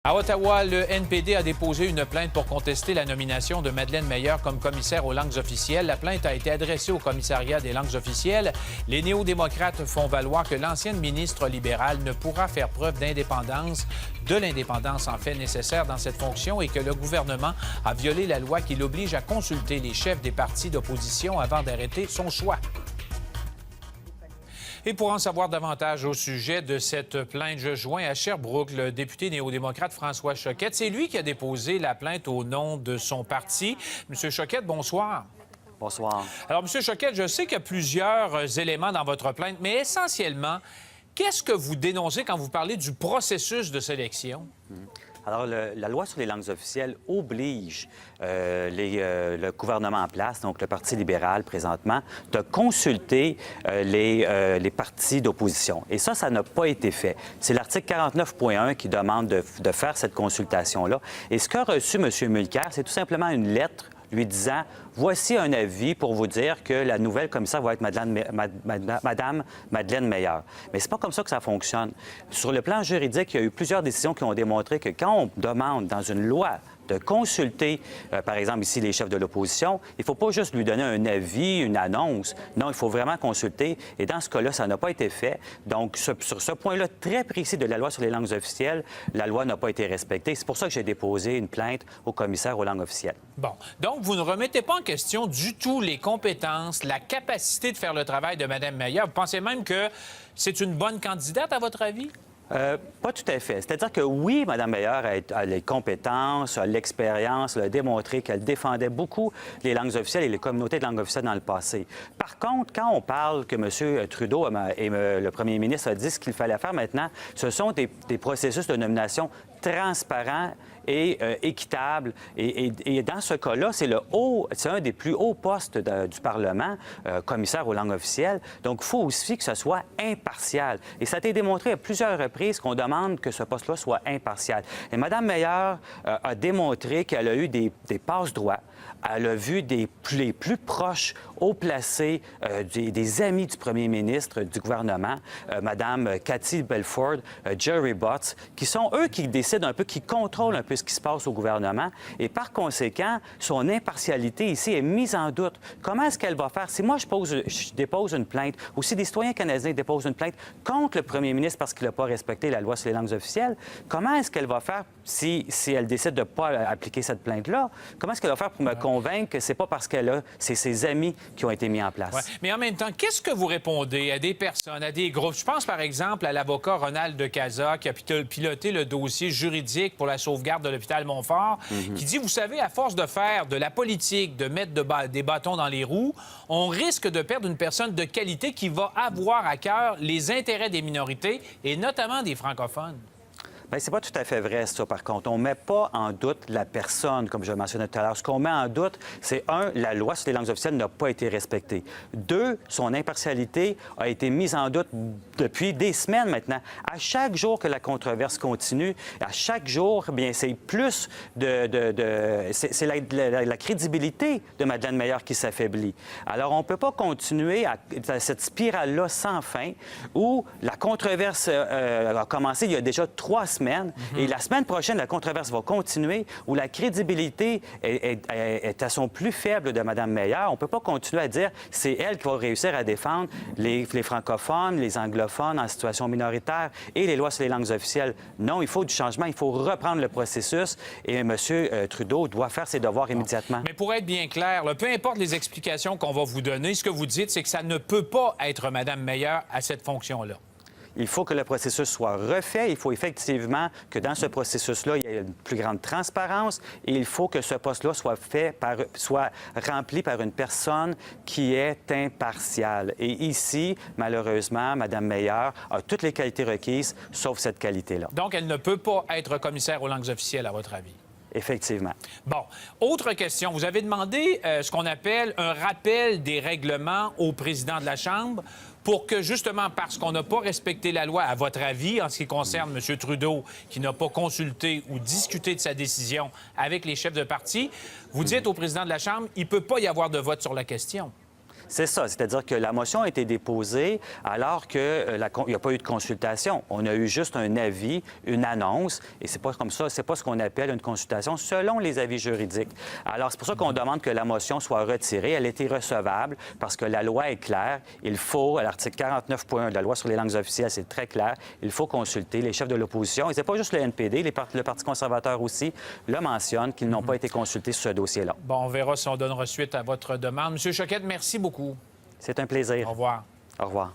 À Ottawa, le NPD a déposé une plainte pour contester la nomination de Madeleine Meilleur comme commissaire aux langues officielles. La plainte a été adressée au commissariat des langues officielles. Les néo-démocrates font valoir que l'ancienne ministre libérale ne pourra faire preuve d'indépendance, de l'indépendance en fait nécessaire dans cette fonction et que le gouvernement a violé la loi qui l'oblige à consulter les chefs des partis d'opposition avant d'arrêter son choix. Et pour en savoir davantage au sujet de cette plainte, je joins à Sherbrooke le député néo-démocrate François Choquette. C'est lui qui a déposé la plainte au nom de son parti. Monsieur Choquette, bonsoir. Bonsoir. Alors, Monsieur Choquette, je sais qu'il y a plusieurs éléments dans votre plainte, mais essentiellement, qu'est-ce que vous dénoncez quand vous parlez du processus de sélection? Alors, la loi sur les langues officielles oblige le gouvernement en place, donc le Parti libéral présentement, de consulter les partis d'opposition. Et ça n'a pas été fait. C'est l'article 49.1 qui demande de faire cette consultation-là. Et ce qu'a reçu M. Mulcair, c'est tout simplement une lettre lui disant « Voici un avis pour vous dire que la nouvelle commissaire va être Madame Madeleine Meilleur. » Mais c'est pas comme ça que ça fonctionne. Sur le plan juridique, il y a eu plusieurs décisions qui ont démontré que quand on demande dans une loi de consulter, par exemple, ici, les chefs de l'opposition, il ne faut pas juste lui donner un avis, une annonce. Non, il faut vraiment consulter. Et dans ce cas-là, ça n'a pas été fait. Donc, sur ce point-là très précis de la loi sur les langues officielles, la loi n'a pas été respectée. C'est pour ça que j'ai déposé une plainte au commissaire aux langues officielles. Bon. Donc, vous ne remettez pas en question du tout les compétences, la capacité de faire le travail de Mme Meilleur. Vous pensez même que c'est une bonne candidate, à votre avis? Pas tout à fait. C'est-à-dire que oui, Mme Meilleur a les compétences, a l'expérience, elle a démontré qu'elle défendait beaucoup les langues officielles et les communautés de langue officielle dans le passé. Par contre, quand on parle que M. Trudeau et le premier ministre a dit ce qu'il fallait faire maintenant, ce sont des processus de nomination transparents et équitable. Et dans ce cas-là, c'est un des plus hauts postes du Parlement, commissaire aux langues officielles. Donc, il faut aussi que ce soit impartial. Et ça a été démontré à plusieurs reprises qu'on demande que ce poste-là soit impartial. Et Mme Meilleur a démontré qu'elle a eu des passe-droits. Elle a vu les plus proches haut placés des amis du premier ministre du gouvernement, Mme Cathy Belford, Jerry Butts, qui sont eux qui décident un peu, qui contrôlent un peu ce qui se passe au gouvernement. Et par conséquent, son impartialité ici est mise en doute. Comment est-ce qu'elle va faire? Si moi, je dépose une plainte, ou si des citoyens canadiens déposent une plainte contre le premier ministre parce qu'il n'a pas respecté la loi sur les langues officielles, comment est-ce qu'elle va faire si elle décide de ne pas appliquer cette plainte-là? Comment est-ce qu'elle va faire pour me convaincre que c'est pas parce c'est ses amis qui ont été mis en place? Ouais. Mais en même temps, qu'est-ce que vous répondez à des personnes, à des groupes? Je pense par exemple à l'avocat Ronald de Casa qui a piloté le dossier juridique pour la sauvegarde de l'hôpital Montfort, qui dit, vous savez, à force de faire de la politique, de mettre des bâtons dans les roues, on risque de perdre une personne de qualité qui va avoir à cœur les intérêts des minorités et notamment des francophones. Bien, c'est pas tout à fait vrai, ça, par contre. On ne met pas en doute la personne, comme je le mentionnais tout à l'heure. Ce qu'on met en doute, c'est, un, la loi sur les langues officielles n'a pas été respectée. Deux, son impartialité a été mise en doute depuis des semaines maintenant. À chaque jour que la controverse continue, à chaque jour, bien, c'est plus c'est la crédibilité de Madeleine Meilleur qui s'affaiblit. Alors, on ne peut pas continuer à cette spirale-là sans fin où la controverse a commencé il y a déjà 3 semaines. Et la semaine prochaine, la controverse va continuer, où la crédibilité est à son plus faible de Mme Meilleur. On ne peut pas continuer à dire que c'est elle qui va réussir à défendre les francophones, les anglophones en situation minoritaire et les lois sur les langues officielles. Non, il faut du changement, il faut reprendre le processus et M. Trudeau doit faire ses devoirs immédiatement. Mais pour être bien clair, là, peu importe les explications qu'on va vous donner, ce que vous dites, c'est que ça ne peut pas être Mme Meilleur à cette fonction-là. Il faut que le processus soit refait. Il faut effectivement que dans ce processus-là, il y ait une plus grande transparence et il faut que ce poste-là soit rempli par une personne qui est impartiale. Et ici, malheureusement, Mme Meilleur a toutes les qualités requises, sauf cette qualité-là. Donc, elle ne peut pas être commissaire aux langues officielles, à votre avis? Effectivement. Bon. Autre question. Vous avez demandé ce qu'on appelle un rappel des règlements au président de la Chambre pour que, justement, parce qu'on n'a pas respecté la loi, à votre avis, en ce qui concerne M. Trudeau, qui n'a pas consulté ou discuté de sa décision avec les chefs de parti, vous dites au président de la Chambre, il ne peut pas y avoir de vote sur la question. C'est ça, c'est-à-dire que la motion a été déposée alors qu'il n'y a pas eu de consultation. On a eu juste un avis, une annonce, et c'est pas comme ça, c'est pas ce qu'on appelle une consultation selon les avis juridiques. Alors, c'est pour ça qu'on demande que la motion soit retirée. Elle est irrecevable parce que la loi est claire. Il faut, à l'article 49.1 de la loi sur les langues officielles, c'est très clair, il faut consulter les chefs de l'opposition. Et c'est pas juste le NPD, le Parti conservateur aussi le mentionne, qu'ils n'ont pas été consultés sur ce dossier-là. Bon, on verra si on donnera suite à votre demande. Monsieur Choquette, merci beaucoup. C'est un plaisir. Au revoir. Au revoir.